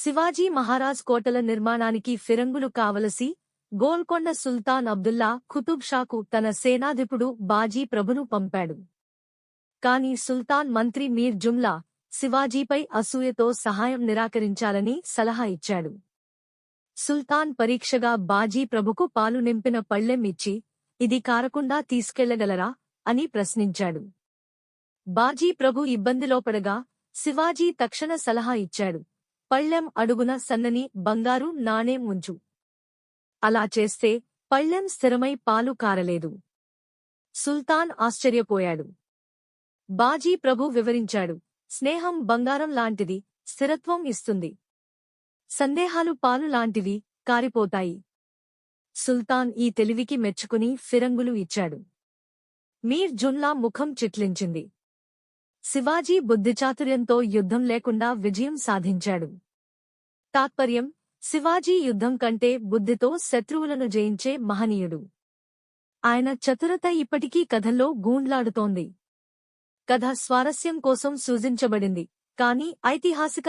శివాజీ మహారాజ్ కోటల నిర్మాణానికి ఫిరంగులు కావలసి గోల్కొండ సుల్తాన్ అబ్దుల్లా ఖుతుబ్ షాకు తన సేనాధిపుడు బాజీ ప్రభును పంపాడు. కాని సుల్తాన్ మంత్రి మీర్ జుమ్లా శివాజీపై అసూయతో సహాయం నిరాకరించాలని సలహా ఇచ్చాడు. సుల్తాన్ పరీక్షగా బాజీ ప్రభుకు పాలు నింపిన పళ్ళెం ఇచ్చి, ఇది కారకుండా తీసుకెళ్లగలరా అని ప్రశ్నించాడు. బాజీ ప్రభు ఇబ్బందిలో పడగా శివాజీ తక్షణ సలహా ఇచ్చాడు, పళ్ళెం అడుగున సన్నని బంగారు నాణేం ఉంచు. అలా చేస్తే పళ్ళెం స్థిరమై పాలు కారలేదు. సుల్తాన్ ఆశ్చర్యపోయాడు. బాజీ ప్రభు వివరించాడు, స్నేహం బంగారం లాంటిది, స్థిరత్వం ఇస్తుంది. సందేహాలు పాలు లాంటివి, కారిపోతాయి. సుల్తాన్ ఈ తెలివికి మెచ్చుకుని ఫిరంగులు ఇచ్చాడు. మీర్ జుమ్లా ముఖం చిట్లించింది. శివాజీ బుద్ధిచాతుర్యంతో యుద్ధం లేకుండా విజయం సాధించాడు. తాత్పర్యం: శివాజీ యుద్ధం కంటే బుద్ధితో శత్రువులను జయించే మహనీయుడు. ఆయన చతురత ఇప్పటికీ కథల్లో గూండ్లాడుతోంది. కథ స్వారస్యం కోసం సూచించబడింది, కాని ఐతిహాసిక